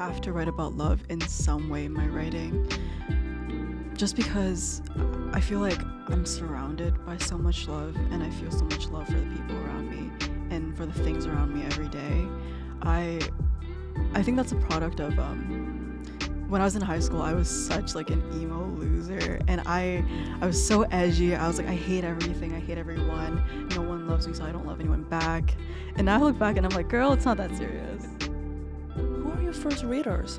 have to write about love in some way in my writing, just because I feel like I'm surrounded by so much love, and I feel so much love for the people around me and for the things around me every day. I think that's a product of when I was in high school, I was such like an emo loser, and I was so edgy. I was like, I hate everything, I hate everyone. No one loves me, so I don't love anyone back. And now I look back and I'm like, girl, it's not that serious. Who are your first readers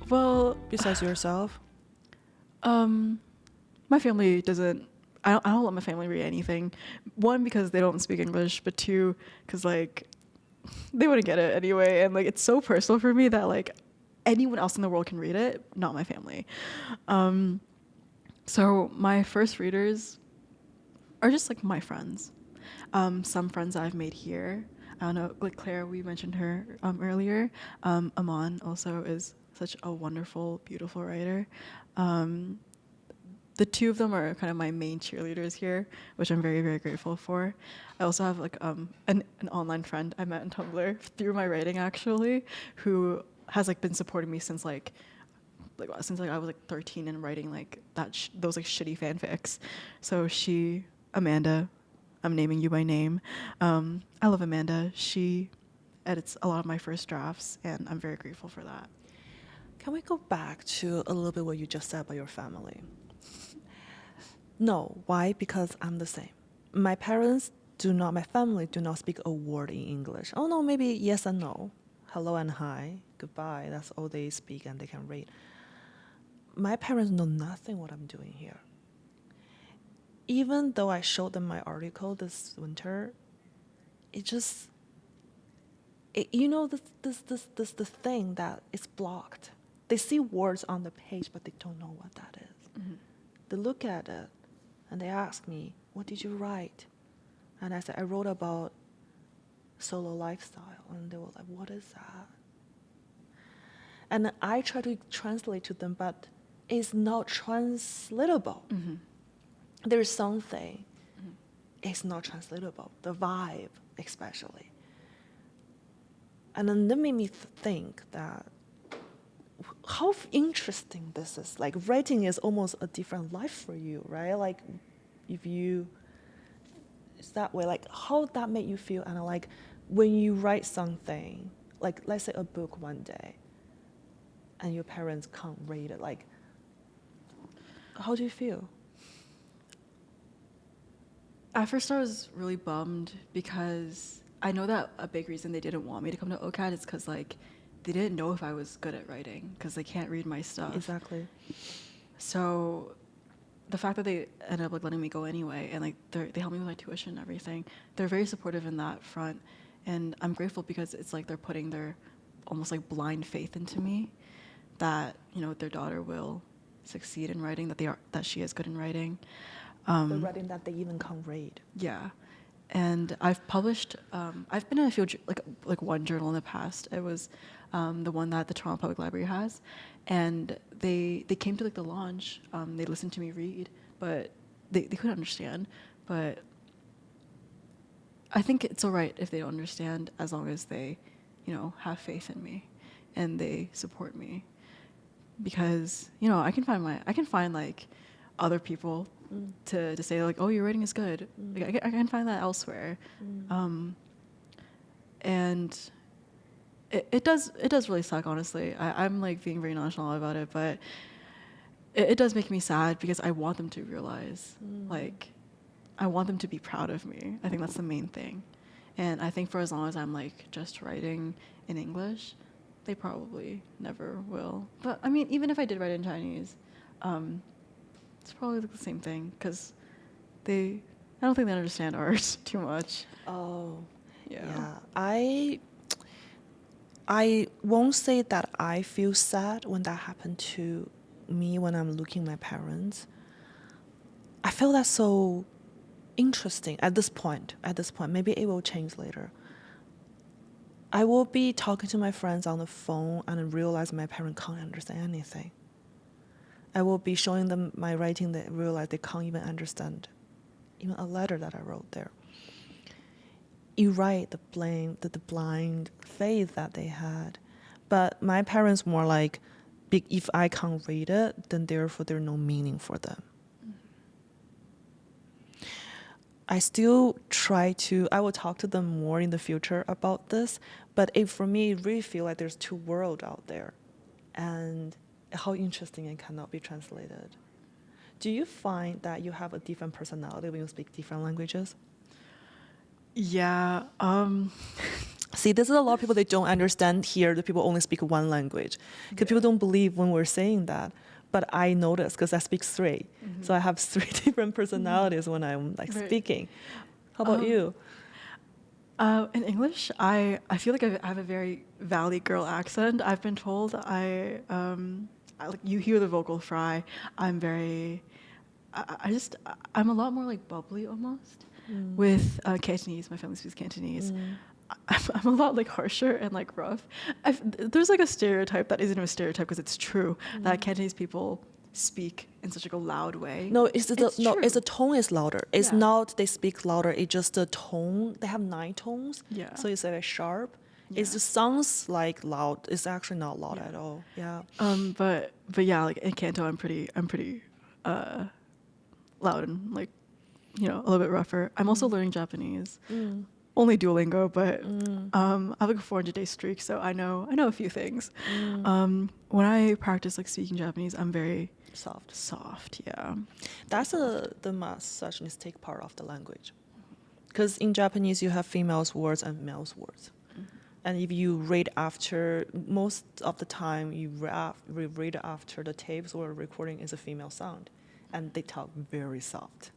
Well, besides yourself? my family doesn't. I don't let my family read anything. One, because they don't speak English, but two, because like they wouldn't get it anyway, and like it's so personal for me that like anyone else in the world can read it, not my family. So my first readers are just like my friends. Some friends that I've made here. I don't know, like Claire, we mentioned her earlier. Aman also is such a wonderful, beautiful writer. The two of them are kind of my main cheerleaders here, which I'm very, very grateful for. I also have like an online friend I met on Tumblr through my writing actually, who has like been supporting me since since I was like 13 and writing like those like shitty fanfics. So Amanda, I'm naming you by name. I love Amanda. She edits a lot of my first drafts, and I'm very grateful for that. Can we go back to a little bit what you just said about your family? No, why? Because I'm the same. My family do not speak a word in English. Oh no, maybe yes and no. Hello and hi, goodbye. That's all they speak and they can read. My parents know nothing what I'm doing here. Even though I showed them my article this winter, this thing that is blocked. They see words on the page, but they don't know what that is. Mm-hmm. They look at it and they ask me, what did you write? And I said, I wrote about solo lifestyle. And they were like, what is that? And I try to translate to them, but it's not translatable. Mm-hmm. There's something, it's not translatable, the vibe especially. And then that made me think that how interesting this is. Like writing is almost a different life for you, right? Like if you, it's that way, like how that made you feel. And like when you write something, like let's say a book one day, and your parents can't read it, like how do you feel? At first I was really bummed because I know that a big reason they didn't want me to come to OCAD is because like they didn't know if I was good at writing because they can't read my stuff. Exactly. So the fact that they ended up like letting me go anyway, and like they helped me with my tuition and everything, they're very supportive in that front, and I'm grateful because it's like they're putting their almost like blind faith into me that their daughter will succeed in writing, that she is good in writing. The writing that they even can't read. Yeah. And I've published, I've been in a few, like one journal in the past. It was the one that the Toronto Public Library has. And they came to like the launch. They listened to me read, but they couldn't understand. But I think it's all right if they don't understand as long as they, have faith in me and they support me. Because, I can find like other people to say like, oh, your writing is good. Like I can find that elsewhere. And it does really suck, honestly. I'm like being very nonchalant about it, but it does make me sad because I want them to realize, like, I want them to be proud of me. I think that's the main thing. And I think for as long as I'm like just writing in English, they probably never will. But I mean, even if I did write in Chinese, it's probably like the same thing because I don't think they understand art too much. Oh, Yeah. I won't say that I feel sad when that happened to me when I'm looking at my parents. I feel that's so interesting at this point. Maybe it will change later. I will be talking to my friends on the phone and realize my parents can't understand anything. I will be showing them my writing that realize they can't even understand even a letter that I wrote there. You write the blind faith that they had, But my parents more like, if I can't read it, then therefore there's no meaning for them. I still try to, I will talk to them more in the future about this, but for me, it really feel like there's two worlds out there, and how interesting it cannot be translated. Do you find that you have a different personality when you speak different languages? Yeah. See, this is a lot of people they don't understand here. The people only speak one language, because people don't believe when we're saying that. But I notice because I speak three, so I have three different personalities when I'm like speaking. How about you? In English, I feel like I have a very Valley girl accent. I've been told like you hear the vocal fry. I'm very, I'm a lot more like bubbly almost. With Cantonese, my family speaks Cantonese. I'm a lot like harsher and like rough. There's like a stereotype that isn't a stereotype because it's true that Cantonese people speak in such like a loud way. No, it's the tone is louder. It's not they speak louder. It's just the tone. They have 9 tones. Yeah. So it's like sharp. Yeah. It just sounds like loud. It's actually not loud at all. Yeah. But yeah, like in Canto, I'm pretty loud and like, you know, a little bit rougher. I'm also learning Japanese. Only Duolingo, but I have like a 400-day streak, so I know a few things. When I practice like speaking Japanese, I'm very soft. Yeah, that's the such mistake part of the language, because in Japanese you have females words and males words, and if you read after, most of the time you read after the tapes or recording is a female sound, and they talk very soft.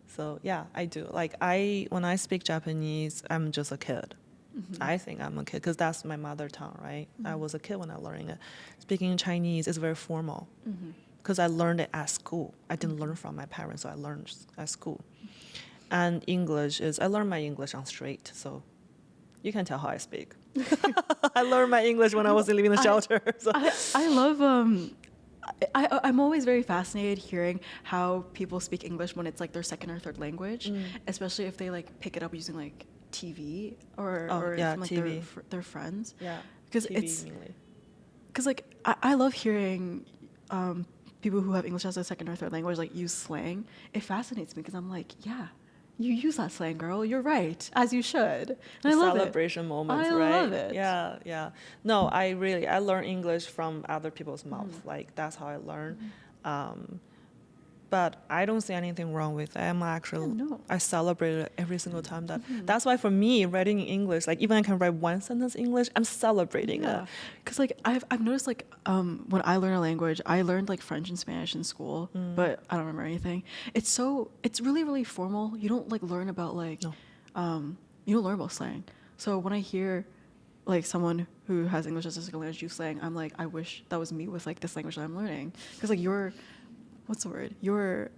So yeah, I do. Like when I speak Japanese, I'm just a kid. I think I'm a kid because that's my mother tongue, right? I was a kid when I learned it. Speaking Chinese is very formal because I learned it at school. I didn't learn from my parents, so I learned at school. And English I learned my English on street, so you can tell how I speak. I learned my English when I was living in a shelter. So. I love I'm always very fascinated hearing how people speak English when it's like their second or third language, especially if they like pick it up using like TV or from like their friends. Yeah, because like I love hearing people who have English as a second or third language like use slang. It fascinates me because I'm like, yeah, you use that slang, girl. You're right, as you should. And I love celebration moments, right? I love it. Yeah. No, I learn English from other people's mouth. Like that's how I learn. But I don't see anything wrong with it. I celebrate it every single time. That's why for me, writing in English, like even I can write one sentence in English, I'm celebrating it. Because like I've noticed like when I learn a language, I learned like French and Spanish in school, but I don't remember anything. It's really, really formal. You don't like learn about like you don't learn about slang. So when I hear like someone who has English as a second language use slang, I'm like, I wish that was me with like this language that I'm learning. Because like what's the word? You're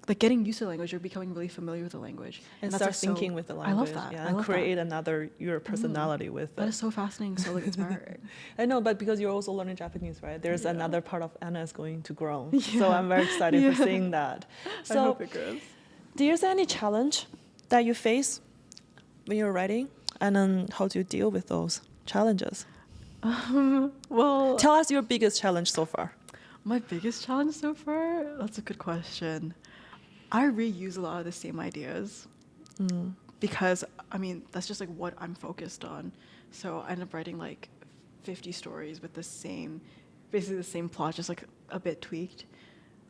like getting used to the language. You're becoming really familiar with the language, and start thinking with the language. I love that. Yeah, and create your personality with it. That is so fascinating, so like inspiring. I know, but because you're also learning Japanese, right? There's another part of Anna is going to grow. So I'm very excited for seeing that. So, I hope it grows. Do you see any challenge that you face when you're writing, and then how do you deal with those challenges? Well, tell us your biggest challenge so far. My biggest challenge so far? That's a good question. I reuse a lot of the same ideas because, I mean, that's just like what I'm focused on. So I end up writing like 50 stories with basically the same plot, just like a bit tweaked.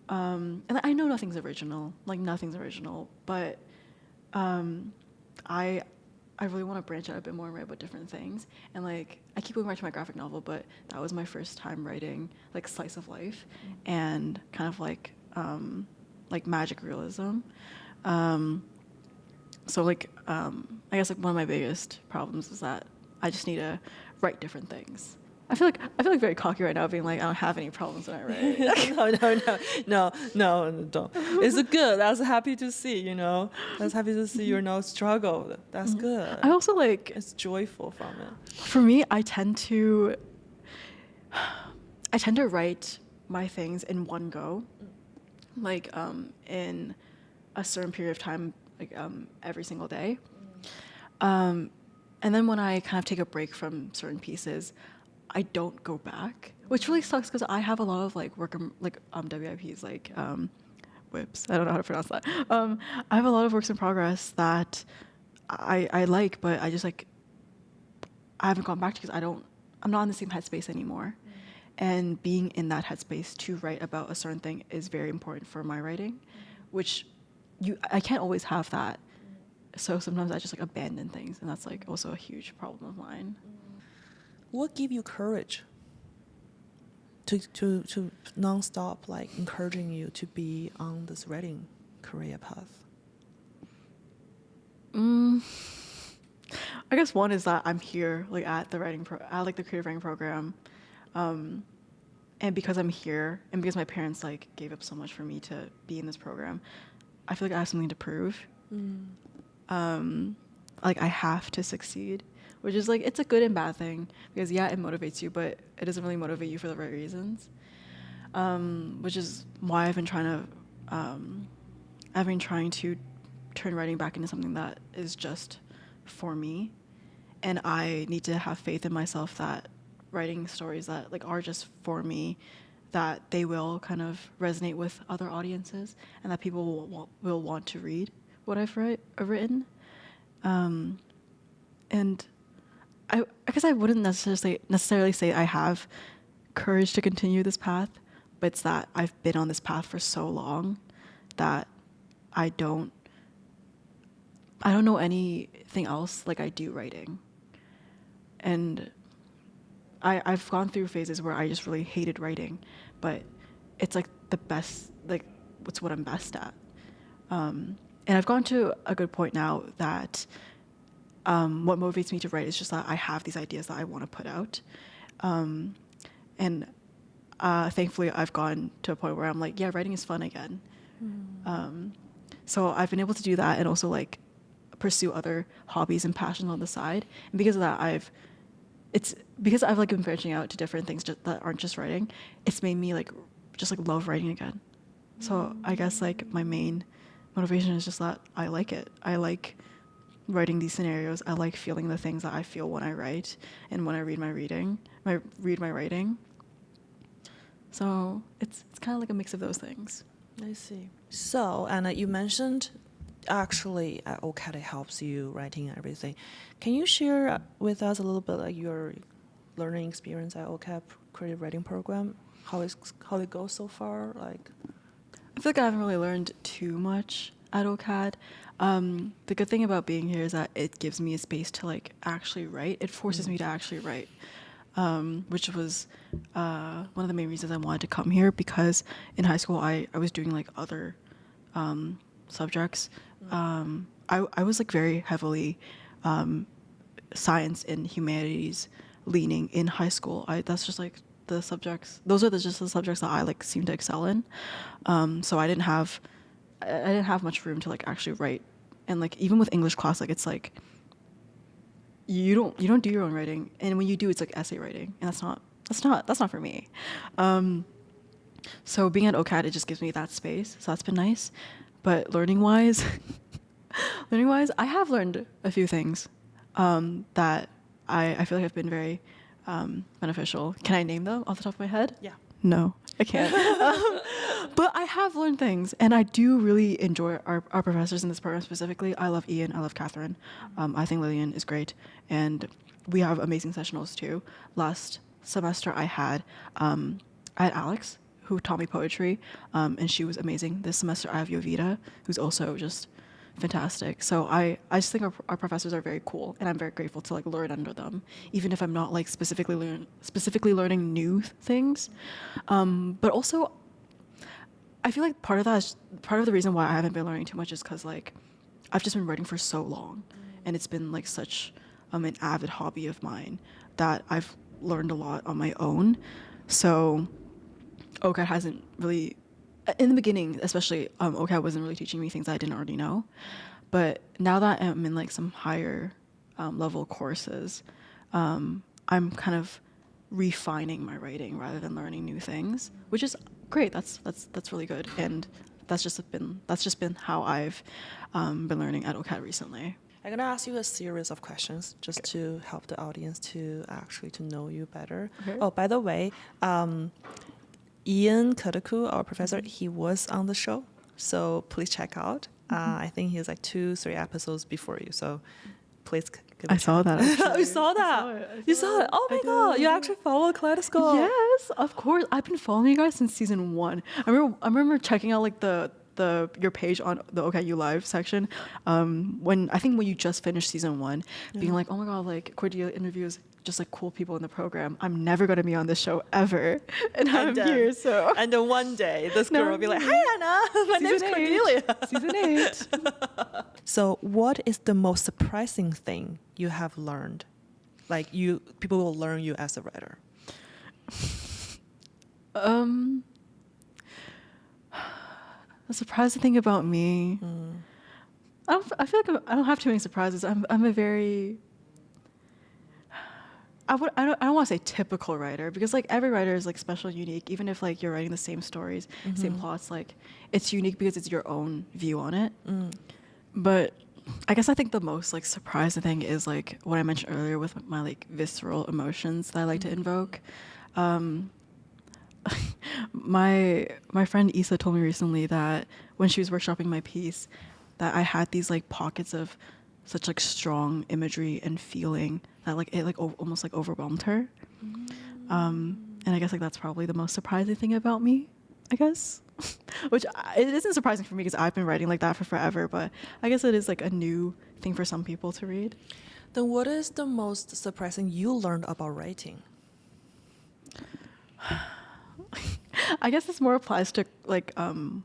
And I know nothing's original, but I really want to branch out a bit more and write about different things. And like, I keep going back to my graphic novel, but that was my first time writing like slice of life and kind of like magic realism. So like, I guess like one of my biggest problems is that I just need to write different things. I feel like very cocky right now, being like I don't have any problems when I write. No, don't. It's good. That's happy to see. That's happy to see you're not struggled. That's good. I also like it's joyful from it. For me, I tend to write my things in one go, like in a certain period of time, like every single day, and then when I kind of take a break from certain pieces, I don't go back, which really sucks because I have a lot of like WIPs, like whips. I don't know how to pronounce that. I have a lot of works in progress that I like, but I just like I haven't gone back to because I'm not in the same headspace anymore. And being in that headspace to write about a certain thing is very important for my writing, which I can't always have that. So sometimes I just like abandon things, and that's like also a huge problem of mine. What gave you courage to non-stop like encouraging you to be on this writing career path? I guess one is that I'm here like at the the creative writing program, and because I'm here and because my parents like gave up so much for me to be in this program, I feel like I have something to prove. Like I have to succeed, which is like it's a good and bad thing because yeah, it motivates you, but it doesn't really motivate you for the right reasons. Which is why I've been trying to turn writing back into something that is just for me, and I need to have faith in myself that writing stories that like are just for me, that they will kind of resonate with other audiences, and that people will want to read what I've written. And I guess I wouldn't necessarily say I have courage to continue this path, but it's that I've been on this path for so long that I don't know anything else like I do writing. And I've gone through phases where I just really hated writing, but it's like the best, like it's what I'm best at. And I've gone to a good point now that what motivates me to write is just that I have these ideas that I want to put out. And thankfully I've gotten to a point where I'm like, yeah, writing is fun again. So I've been able to do that and also like pursue other hobbies and passions on the side. And because of that, I've like been branching out to different things that aren't just writing. It's made me like just like love writing again. So I guess like my main motivation is just that I like it. I like writing these scenarios. I like feeling the things that I feel when I write and when I read my writing. So it's kind of like a mix of those things. I see. So, Anna, you mentioned actually at OCAD it helps you writing and everything. Can you share with us a little bit like your learning experience at OCAD creative writing program? How it goes so far? Like, I feel like I haven't really learned too much at OCAD. The good thing about being here is that it gives me a space to like actually write. It forces me to actually write, which was one of the main reasons I wanted to come here, because in high school I was doing like other subjects. I was like very heavily science and humanities leaning in high school. That's just like the subjects. Those are just the subjects that I like seem to excel in. So I didn't have much room to like actually write. And like even with English class, like it's like you don't do your own writing, and when you do, it's like essay writing, and that's not for me. So being at OCAD, it just gives me that space. So that's been nice. But learning wise, I have learned a few things that I feel like have been very beneficial. Can I name them off the top of my head? yeah. No, I can't. But I have learned things, and I do really enjoy our professors in this program specifically. I love Ian. I love Catherine. I think Lillian is great, and we have amazing sessionals too. Last semester I had Alex, who taught me poetry, and she was amazing. This semester I have Yovita, who's also just fantastic. So I just think our professors are very cool, and I'm very grateful to like learn under them, even if I'm not like specifically learning new things. But also, I feel like part of the reason why I haven't been learning too much is because like I've just been writing for so long, and it's been like such an avid hobby of mine that I've learned a lot on my own. So OCAD hasn't really, in the beginning especially, OCAD wasn't really teaching me things that I didn't already know. But now that I'm in like some higher level courses, I'm kind of refining my writing rather than learning new things, which is great. That's really good, and that's just been how I've been learning at OCAD recently. I'm gonna ask you a series of questions just to help the audience to actually to know you better. Okay. Oh, by the way, Ian Kodaku, our professor, he was on the show, so please check out. I think he was like 2-3 episodes before you, so please give it I a saw check. that. Actually. You saw that? You saw it? Oh my god! You actually follow Kaleidoscope? Yes, of course. I've been following you guys since season 1. I remember checking out like your page on the OCAD Live section. When you just finished season 1, being like, oh my god, like Cordelia interviews just like cool people in the program. I'm never gonna be on this show ever, and I'm here. So and then one day this girl will be like, "Hi Anna, my name's Cordelia." Season 8. So, what is the most surprising thing you have learned? Like people will learn you as a writer. The surprising thing about me, I feel like I don't have too many surprises. I'm a very I don't want to say typical writer, because like every writer is like special and unique, even if like you're writing the same stories, same plots, like it's unique because it's your own view on it. But I guess I think the most like surprising thing is like what I mentioned earlier with my like visceral emotions that I like to invoke. My friend Issa told me recently that when she was workshopping my piece, that I had these like pockets of such like strong imagery and feeling that like it like almost like overwhelmed her. And I guess like that's probably the most surprising thing about me, I guess. Which it isn't surprising for me because I've been writing like that for forever, but I guess it is like a new thing for some people to read. Then what is the most surprising you learned about writing? I guess this more applies to like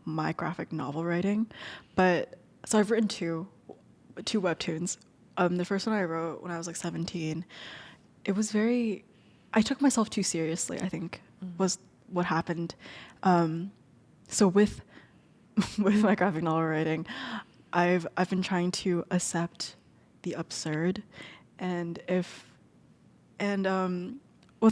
my graphic novel writing, but so I've written two webtoons. The first one I wrote when I was like 17. It was I took myself too seriously, I think, was what happened. So with my graphic novel writing, I've been trying to accept the absurd, and with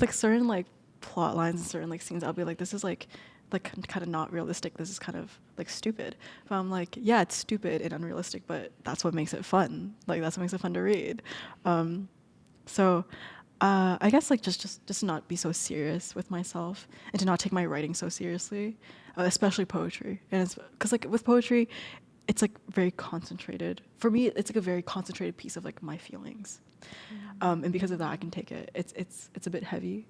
like certain like plot lines and certain like scenes, I'll be like, this is like kind of not realistic. This is kind of like stupid. But I'm like, yeah, it's stupid and unrealistic, but that's what makes it fun. Like that's what makes it fun to read. So I guess like just not be so serious with myself and to not take my writing so seriously, especially poetry. And it's because like with poetry, it's like very concentrated. For me, it's like a very concentrated piece of like my feelings, and because of that, I can take it. It's a bit heavy,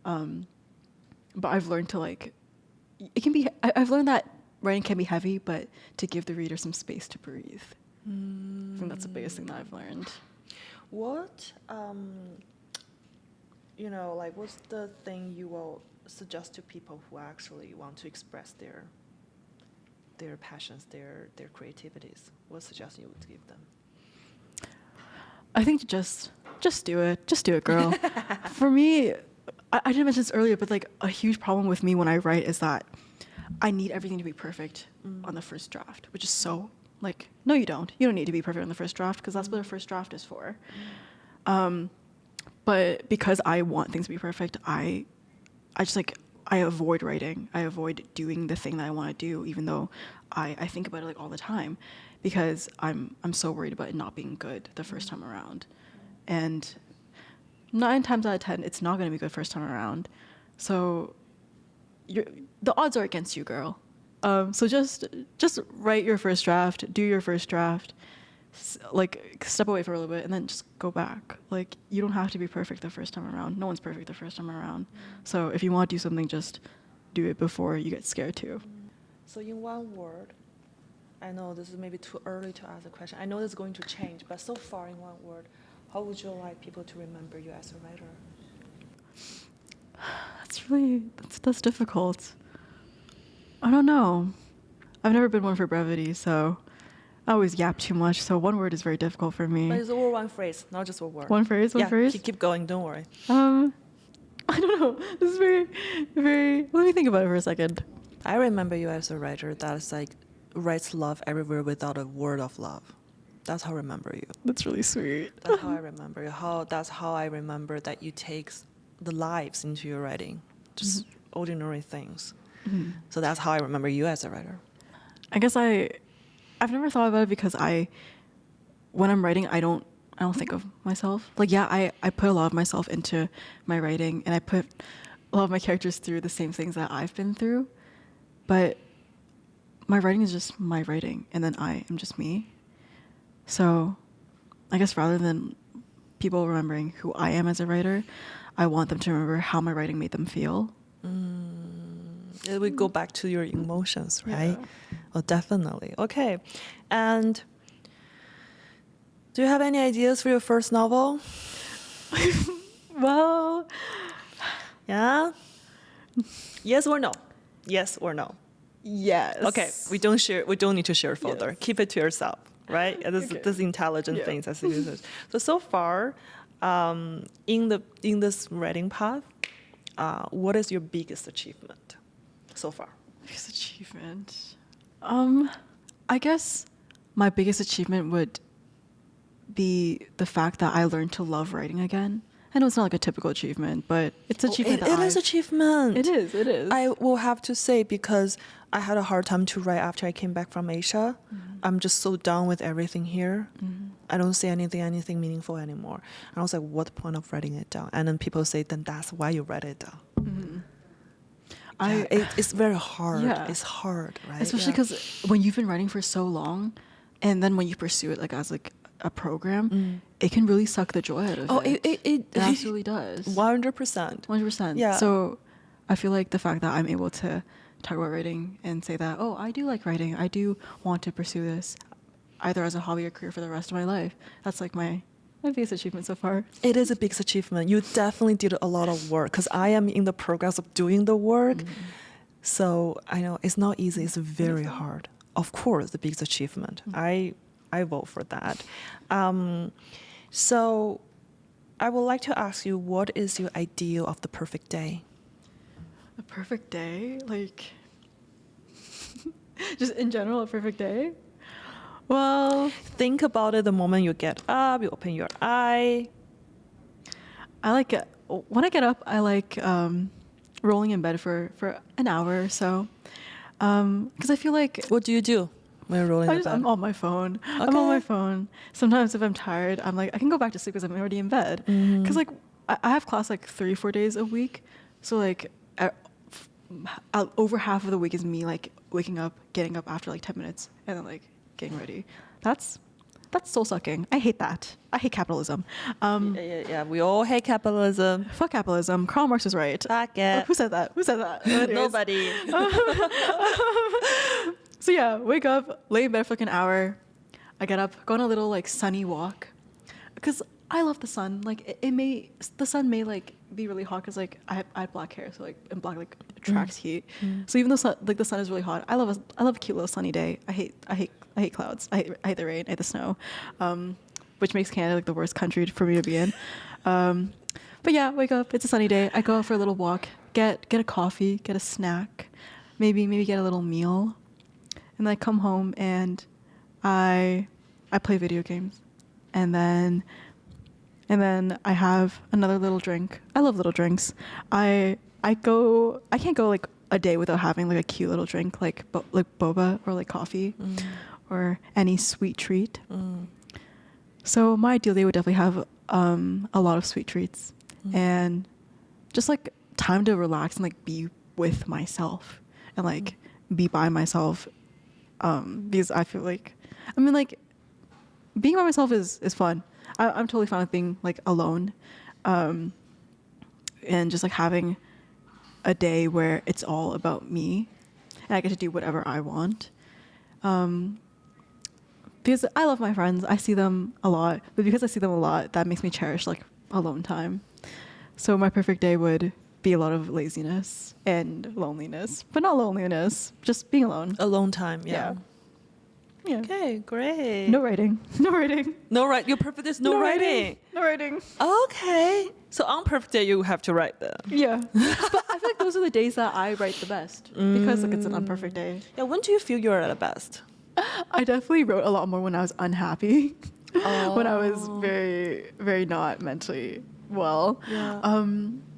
but I've learned to like. It can be. I've learned that writing can be heavy, but to give the reader some space to breathe. I think that's the biggest thing that I've learned. What, like what's the thing you will suggest to people who actually want to express their passions, their creativities? What suggestion you would give them? I think just do it. Just do it, girl. For me, I didn't mention this earlier, but like a huge problem with me when I write is that I need everything to be perfect on the first draft, which is so like, no, you don't. You don't need to be perfect on the first draft because that's what a first draft is for. But because I want things to be perfect, I just like, I avoid writing. I avoid doing the thing that I want to do, even though I think about it like all the time, because I'm so worried about it not being good the first time around. And 9 times out of 10, it's not going to be good first time around. So the odds are against you, girl. So just write your first draft, do your first draft, like step away for a little bit, and then just go back. Like you don't have to be perfect the first time around. No one's perfect the first time around. So if you want to do something, just do it before you get scared too. So in one word, I know this is maybe too early to ask a question. I know this is going to change, but so far in one word, how would you like people to remember you as a writer? That's difficult. I don't know. I've never been one for brevity, so I always yap too much. So one word is very difficult for me. But it's all one phrase, not just one word. One phrase. Keep going. Don't worry. I don't know. This is very, very. Let me think about it for a second. I remember you as a writer that's like writes love everywhere without a word of love. That's how I remember you. That's really sweet. That's how I remember you. That's how I remember that you take the lives into your writing, just ordinary things. So that's how I remember you as a writer. I guess I've never thought about it because when I'm writing, I don't think of myself. Like, yeah, I put a lot of myself into my writing, and I put a lot of my characters through the same things that I've been through. But my writing is just my writing, and then I am just me. So I guess rather than people remembering who I am as a writer, I want them to remember how my writing made them feel. We go back to your emotions, right? Yeah. Oh, definitely. Okay. And do you have any ideas for your first novel? Well, Yeah? Yes or no? Yes or no? yes. Okay, we don't need to share further. Yes. Keep it to yourself, right? Yeah, Okay. this intelligent Yeah. things as it is. So far, in this writing path, what is your biggest achievement so far? Biggest achievement. I guess my biggest achievement would be the fact that I learned to love writing again. I know it's not like a typical achievement, but it's an achievement. It is achievement. It is. It is. I will have to say, because I had a hard time to write after I came back from Asia. I'm just so done with everything here. I don't see anything meaningful anymore. And I was like, what the point of writing it down? And then people say, then that's why you write it down. It's very hard. Yeah. It's hard, right? Especially because when you've been writing for so long, and then when you pursue it like as like a program, it can really suck the joy out of it. It absolutely does. 100%. 100%. Yeah. So I feel like the fact that I'm able to talk about writing and say that, oh, I do like writing. I do want to pursue this either as a hobby or career for the rest of my life. That's like my biggest achievement so far. It is a big achievement. You definitely did a lot of work, because I am in the progress of doing the work. So I know it's not easy. It's very hard. Of course, the biggest achievement. I vote for that. So I would like to ask you, what is your ideal of the perfect day? A perfect day? Like, just in general, a perfect day? Well, Think about it the moment you get up, you open your eye. I like it. When I get up, I like rolling in bed for an hour or so. Because I feel like What do you do when you're rolling in bed? I'm on my phone. I'm Okay. on my phone. Sometimes if I'm tired, I'm like, I can go back to sleep because I'm already in bed. Because like I have class like 3-4 days a week. So like over half of the week is me like waking up, getting up after like 10 minutes, and then like getting ready. That's soul sucking. I hate that. I hate capitalism. Yeah. We all hate capitalism. Fuck capitalism. Karl Marx was right. Fuck it. Who said that? Anyways. Nobody. So yeah, wake up, lay in bed for like an hour. I get up, go on a little like sunny walk, because I love the sun. Like the sun may like be really hot because like I have black hair, so like and black like attracts heat. So even though the sun is really hot, I love a cute little sunny day. I hate clouds. I hate the rain. I hate the snow, which makes Canada like the worst country for me to be in. But yeah, wake up. It's a sunny day. I go out for a little walk. Get a coffee. Get a snack. Maybe get a little meal. And I come home and I play video games, and then I have another little drink. I love little drinks. I can't go like a day without having like a cute little drink like boba or like coffee or any sweet treat. So my ideal day would definitely have a lot of sweet treats and just like time to relax and like be with myself and like be by myself. Because I feel like, I mean, like, being by myself is fun. I'm totally fine with being like alone, and just like having a day where it's all about me, and I get to do whatever I want. Because I love my friends, I see them a lot, but because I see them a lot, that makes me cherish like alone time. So my perfect day would be a lot of laziness and loneliness, but not loneliness, just being alone. Alone time, yeah. Okay, great. No writing. Your perfect is no writing. No writing. Okay. So on perfect day, you have to write then. Yeah. But I feel like those are the days that I write the best because like it's an unperfect day. Yeah, when do you feel you're at the best? I definitely wrote a lot more when I was unhappy. When I was very, very not mentally well. Yeah.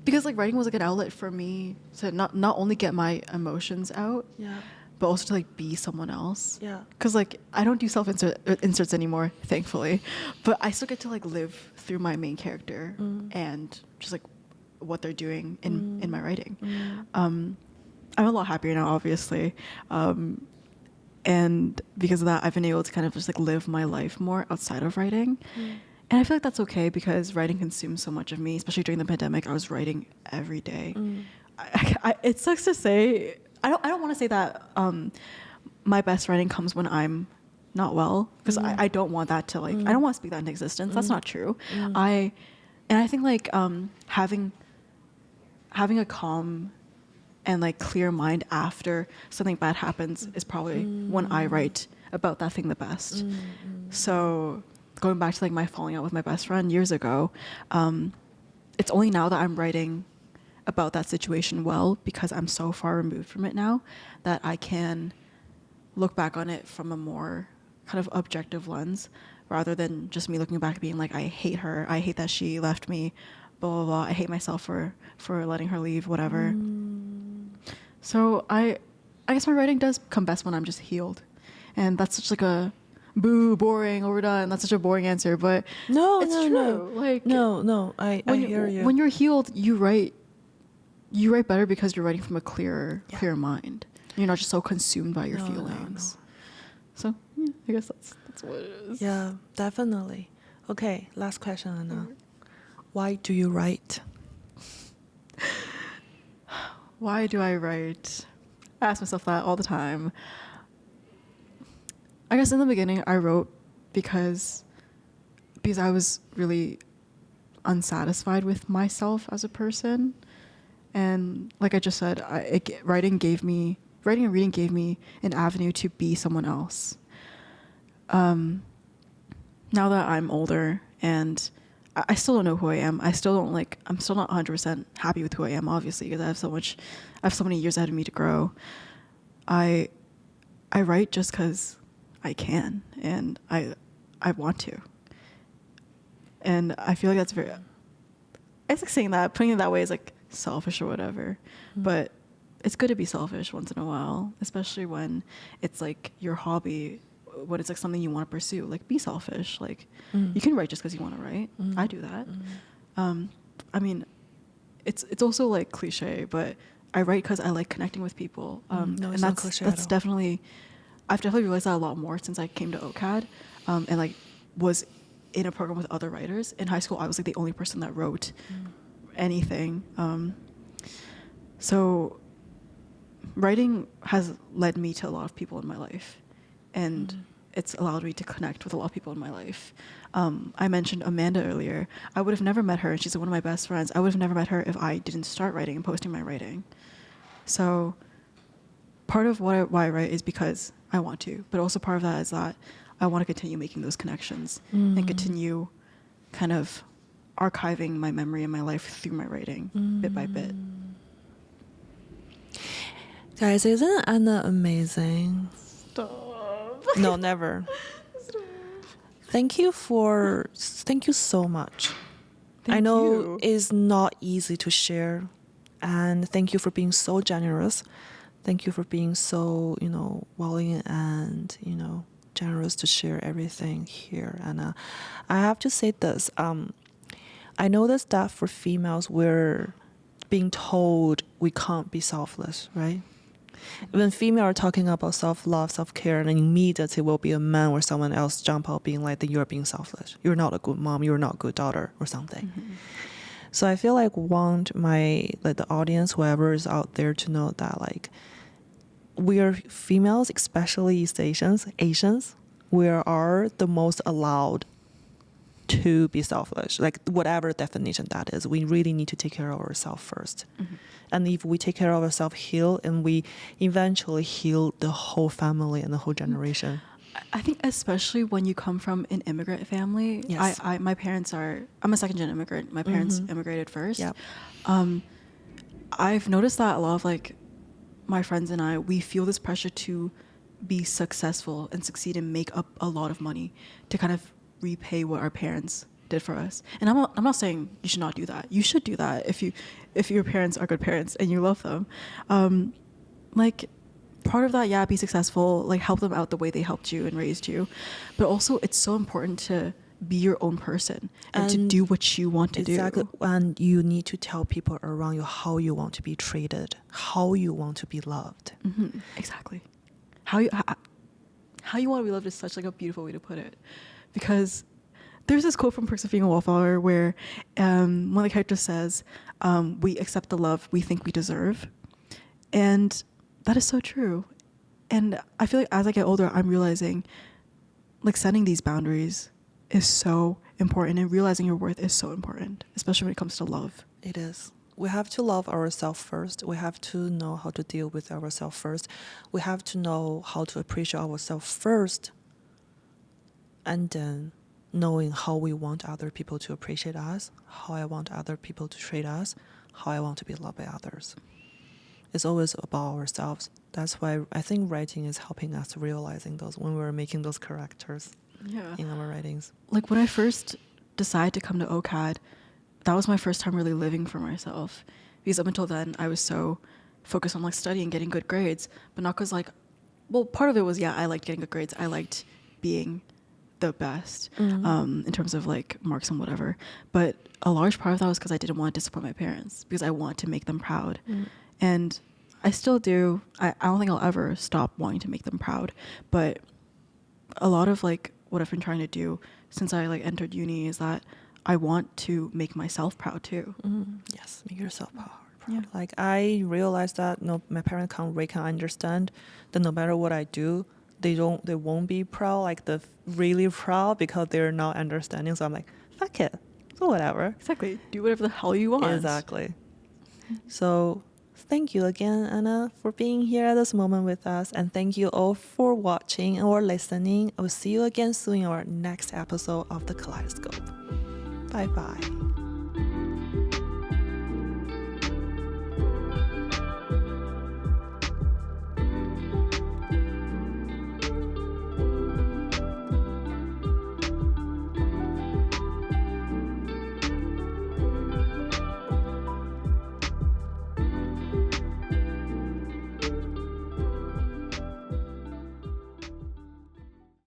Because like writing was like an outlet for me to not only get my emotions out, Yeah. but also to like be someone else. Yeah. Because like I don't do inserts anymore, thankfully, but I still get to like live through my main character and just like what they're doing in my writing. I'm a lot happier now, obviously, and because of that, I've been able to kind of just like live my life more outside of writing. And I feel like that's okay because writing consumes so much of me, especially during the pandemic. I was writing every day. It sucks to say. I don't want to say that my best writing comes when I'm not well, because I don't want that to like I don't want to speak that into existence. That's not true. I think like having a calm and like clear mind after something bad happens is probably when I write about that thing the best. So going back to like my falling out with my best friend years ago, it's only now that I'm writing about that situation well, because I'm so far removed from it now, that I can look back on it from a more kind of objective lens, rather than just me looking back being like, I hate her, I hate that she left me, blah blah blah, I hate myself for letting her leave, whatever. So I guess my writing does come best when I'm just healed, and that's such like a boo, boring, overdone. That's such a boring answer, but it's true. No. Like I hear you. When you're healed, you write better because you're writing from a clear mind. You're not just so consumed by your feelings. So yeah, I guess that's what it is. Yeah, definitely. Okay, last question, Anna. Why do you write? Why do I write? I ask myself that all the time. I guess in the beginning I wrote because I was really unsatisfied with myself as a person, and like I just said, writing and reading gave me an avenue to be someone else. Now that I'm older and I still don't know who I am, I'm still not 100% happy with who I am, obviously, because I have so many years ahead of me to grow. I write just because I can, and I want to. And I feel like that's it's like saying that, putting it that way is like selfish or whatever, but it's good to be selfish once in a while, especially when it's like your hobby, when it's like something you want to pursue. Like, be selfish. Like, you can write just because you want to write. I do that. I mean, it's also like cliche, but I write because I like connecting with people. No, it's and not cliche that's at all. definitely, I've definitely realized that a lot more since I came to OCAD, and like was in a program with other writers. In high school, I was like the only person that wrote anything. So writing has led me to a lot of people in my life, and it's allowed me to connect with a lot of people in my life. I mentioned Amanda earlier. I would have never met her, and she's one of my best friends. I would have never met her if I didn't start writing and posting my writing. So part of why I write is because I want to, but also part of that is that I want to continue making those connections and continue kind of archiving my memory and my life through my writing, bit by bit. Guys, isn't Anna amazing? Stop. No, never. Stop. Thank you so much. Thank I know you. it's not easy to share, and thank you for being so generous. Thank you for being so, willing and, generous to share everything here. And I have to say this. I noticed that for females, we're being told we can't be selfless, right? When female are talking about self-love, self-care, and immediately will be a man or someone else jump out being like, that you're being selfish. You're not a good mom. You're not a good daughter or something. So I feel like want the audience, whoever is out there, to know that like we are females, especially East Asians, we are the most allowed to be selfish. Like whatever definition that is, we really need to take care of ourselves first. And if we take care of ourselves, heal, and we eventually heal the whole family and the whole generation. I think especially when you come from an immigrant family. Yes. My parents I'm a second-gen immigrant. My parents immigrated first. Yep. I've noticed that a lot of like my friends and I, we feel this pressure to be successful and succeed and make up a lot of money to kind of repay what our parents did for us. And I'm not saying you should not do that. You should do that if your parents are good parents and you love them. Like, part of that, yeah, be successful, like help them out the way they helped you and raised you. But also it's so important to be your own person and to do what you want to Exactly. do. And you need to tell people around you how you want to be treated, how you want to be loved. Exactly. How you want to be loved is such like a beautiful way to put it, because there's this quote from Perks of Being a Wallflower where one of the characters says, we accept the love we think we deserve. And that is so true. And I feel like as I get older, I'm realizing like setting these boundaries is so important, and realizing your worth is so important, especially when it comes to love. It is. We have to love ourselves first. We have to know how to deal with ourselves first. We have to know how to appreciate ourselves first. And then knowing how we want other people to appreciate us, how I want other people to treat us, how I want to be loved by others. It's always about ourselves. That's why I think writing is helping us realizing those when we're making those characters in our writings. Like when I first decided to come to OCAD, that was my first time really living for myself, because up until then I was so focused on like studying, getting good grades, but not because like, well, part of it was, yeah, I liked getting good grades. I liked being the best in terms of like marks and whatever. But a large part of that was because I didn't want to disappoint my parents, because I want to make them proud. And I still do. I don't think I'll ever stop wanting to make them proud. But a lot of like what I've been trying to do since I like entered uni is that I want to make myself proud too. Yes, make yourself proud. Yeah. Like I realized that my parents can understand that no matter what I do, they won't be proud, like the really proud, because they're not understanding. So I'm like, fuck it, so whatever. Exactly. Do whatever the hell you want. Exactly. So thank you again, Anna, for being here at this moment with us, and thank you all for watching or listening. I will see you again soon in our next episode of the Kaleidoscope. Bye bye.